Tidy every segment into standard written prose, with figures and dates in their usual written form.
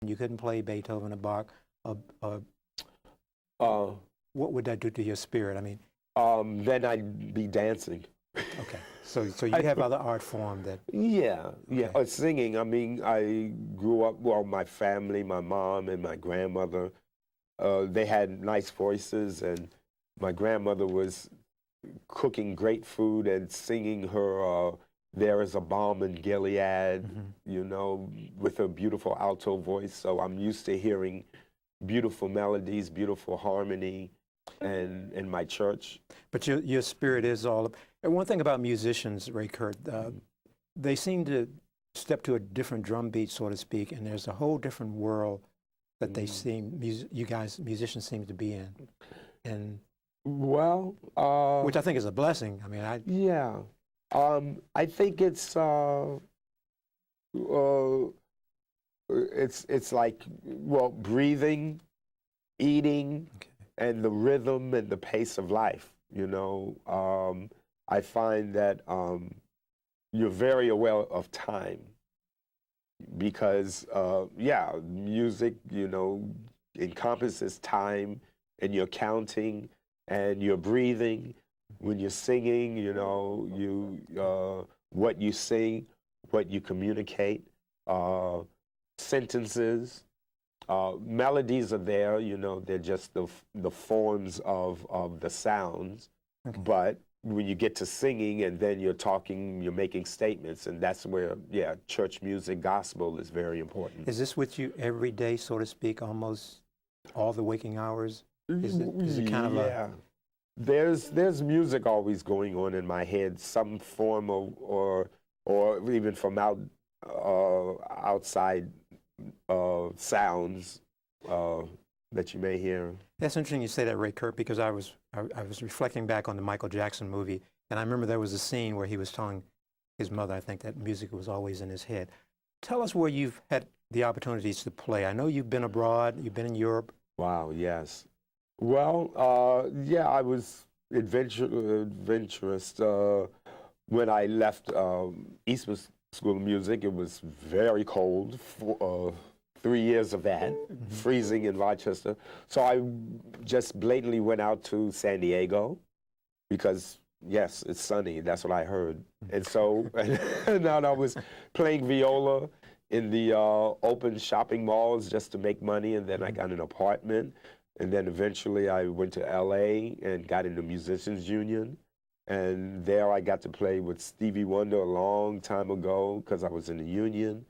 you couldn't play Beethoven or Bach, or Uh, what would that do to your spirit? I mean, then I'd be dancing. okay. So you have other art form that. Yeah, yeah. Okay. Singing. I mean, I grew up. Well, my family, my mom and my grandmother, they had nice voices, and my grandmother was cooking great food and singing her "There Is a Balm in Gilead," you know, with her beautiful alto voice. So I'm used to hearing beautiful melodies, beautiful harmony, and in my church. But your spirit is all. And one thing about musicians, Ray Kurt, they seem to step to a different drum beat, so to speak, and there's a whole different world that they seem, you guys, musicians seem to be in. And Well, which I think is a blessing. I mean, yeah, I think it's like, well, breathing, eating, and the rhythm and the pace of life. You know, I find that you're very aware of time because, yeah, music, you know, encompasses time, and you're counting and you're breathing. When you're singing, you know, what you sing, what you communicate, sentences, melodies are there. You know, they're just the forms of the sounds. Okay. But when you get to singing and then you're talking, you're making statements, and that's where, yeah, church music, gospel is very important. Is this with you every day, so to speak, almost all the waking hours? Is it kind of yeah. There's music always going on in my head, some form of, or even from outside sounds that you may hear. That's interesting you say that, Ray Kurt, because I was reflecting back on the Michael Jackson movie, and I remember there was a scene where he was telling his mother, I think, that music was always in his head. Tell us where you've had the opportunities to play. I know you've been abroad, you've been in Europe. Wow, yes. Well, yeah, I was adventurous. When I left Eastman School of Music, it was very cold, 3 years of that, freezing in Rochester. So I just blatantly went out to San Diego because, yes, it's sunny. That's what I heard. And so and I was playing viola in the open shopping malls just to make money, and then I got an apartment. And then eventually I went to LA and got into Musicians Union. And there I got to play with Stevie Wonder a long time ago because I was in the union.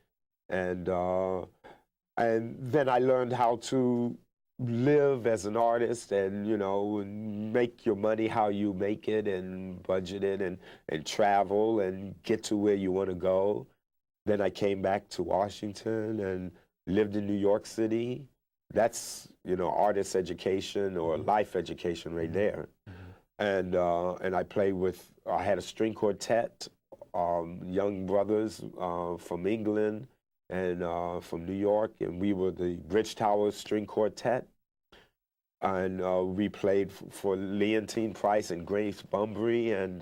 And then I learned how to live as an artist and, you know, and make your money how you make it and budget it and travel and get to where you want to go. Then I came back to Washington and lived in New York City. That's, you know, artist education or life education right there. And I played with, I had a string quartet, young brothers from England and from New York, and we were the Bridge Tower String Quartet. And we played for Leontine Price and Grace Bumbry, and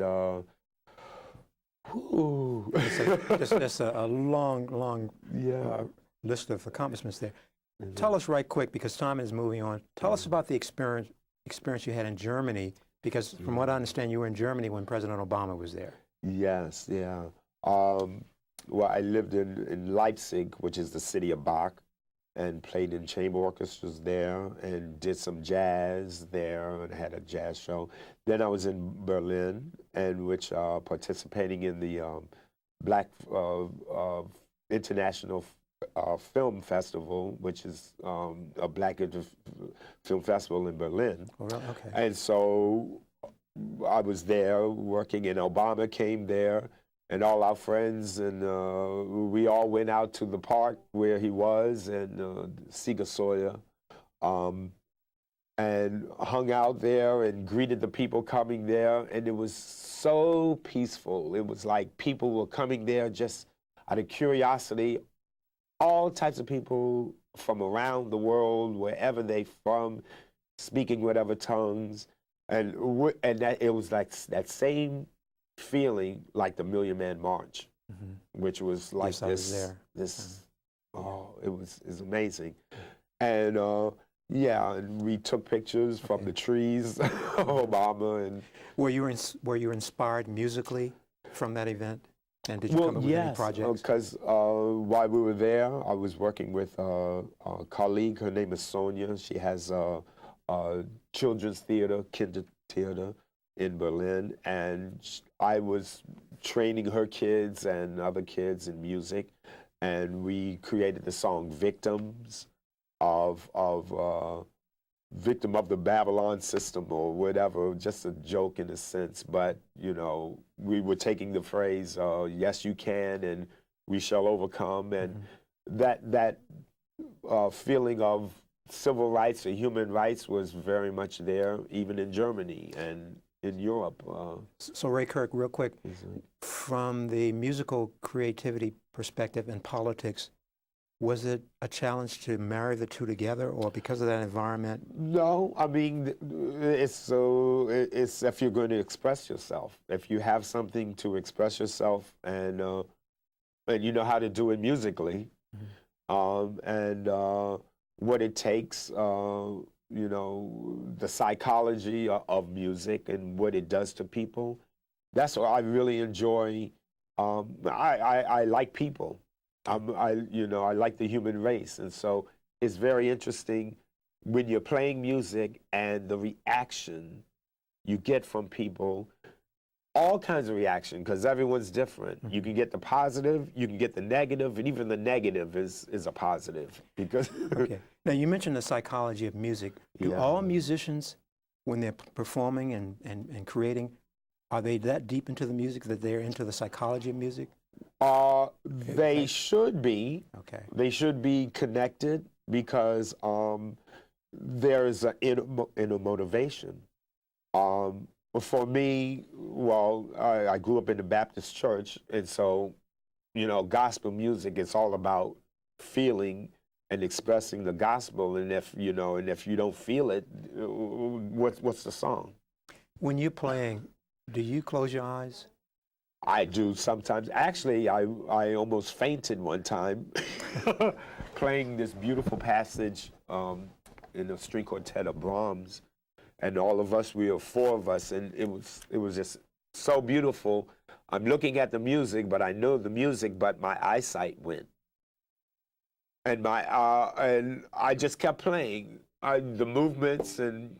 That's a long list of accomplishments there. Tell us right quick, because time is moving on. Tell us about the experience you had in Germany, because from what I understand, you were in Germany when President Obama was there. Yes, yeah. Well, I lived in Leipzig, which is the city of Bach, and played in chamber orchestras there and did some jazz there and had a jazz show. Then I was in Berlin, and which participating in the Black International Film Festival, which is a Black film festival in Berlin. Oh, really? Okay. And so I was there working, and Obama came there, and all our friends, and we all went out to the park where he was, and Siegersäule, and hung out there and greeted the people coming there, and it was so peaceful. It was like people were coming there just out of curiosity, all types of people from around the world, wherever they from, speaking whatever tongues, and that it was like that same feeling like the Million Man March, which was like Yes, I was there. this Oh, it was amazing. And yeah, and we took pictures from the trees, Obama and. Were you inspired musically from that event? And did you come up with any projects? Because while we were there, I was working with a colleague. Her name is Sonia. She has children's theater, kinder theater in Berlin, and I was training her kids and other kids in music, and we created the song "Victims" of victim of the Babylon system or whatever, just a joke in a sense. But, you know, we were taking the phrase, yes, you can, and we shall overcome. And that feeling of civil rights or human rights was very much there, even in Germany and in Europe. So Ray Kirk, real quick, from the musical creativity perspective and politics, was it a challenge to marry the two together, or because of that environment? No, I mean, it's if you're going to express yourself, if you have something to express yourself, and you know how to do it musically, and what it takes, you know, the psychology of music and what it does to people. That's what I really enjoy. I like people. I like the human race, and so it's very interesting when you're playing music and the reaction you get from people, all kinds of reaction, because everyone's different. You can get the positive, you can get the negative, and even the negative is a positive. Because okay. Now, you mentioned the psychology of music. Do all musicians, when they're performing and creating, are they that deep into the music that they're into the psychology of music? They should be. Okay. They should be connected because there is an inner motivation. For me, well, I grew up in the Baptist church, and so, you know, gospel music is all about feeling and expressing the gospel. And if you don't feel it, what's the song? When you're playing, do you close your eyes? I do sometimes. Actually, I almost fainted one time playing this beautiful passage in the string quartet of Brahms, and all of us, we were four of us, and it was just so beautiful. I'm looking at the music, but I know the music, but my eyesight went, and and I just kept playing the movements and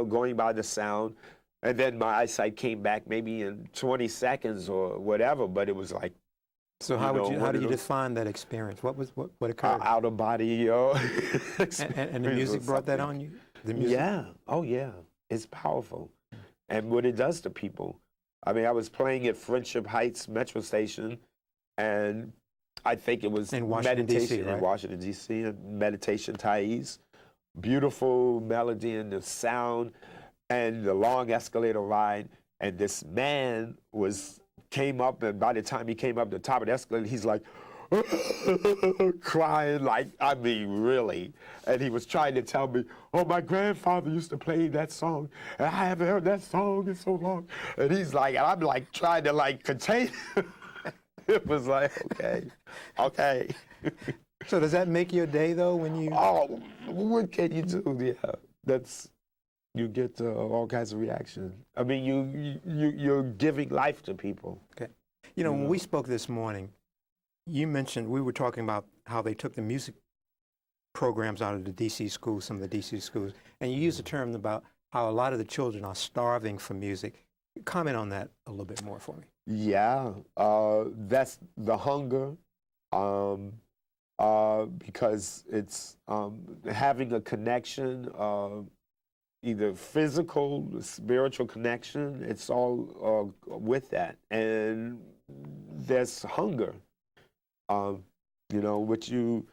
going by the sound. And then my eyesight came back maybe in 20 seconds or whatever, but it was like. So how did you define that experience? What occurred? Out of body, and the music brought that on you? The music? Yeah. Oh yeah. It's powerful, and what it does to people. I mean, I was playing at Friendship Heights Metro Station, and I think it was in Washington D.C. in Washington D.C. and Meditation Thais, beautiful melody and the sound. And the long escalator ride, and this man came up, and by the time he came up the top of the escalator, he's like crying, like, I mean, really. And he was trying to tell me, oh, my grandfather used to play that song, and I haven't heard that song in so long. And he's like, and I'm like trying to like contain it was like, okay. So does that make your day though when you? Oh, what can you do? Yeah, you get all kinds of reaction. I mean, you're giving life to people. Okay. When we spoke this morning, you mentioned, we were talking about how they took the music programs out of the D.C. schools, some of the D.C. schools, and you used a term about how a lot of the children are starving for music. Comment on that a little bit more for me. Yeah, that's the hunger, because it's having a connection, either physical, spiritual connection, it's all with that. And there's hunger, what you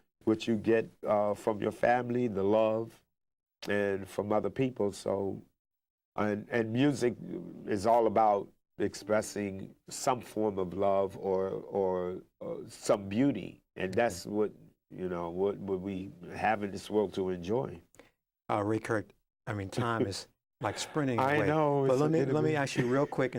get from your family, the love, and from other people. So, and music is all about expressing some form of love or some beauty. And that's what we have in this world to enjoy. Ray Kirk, I mean, time is like sprinting away. I know. But let me ask you real quick,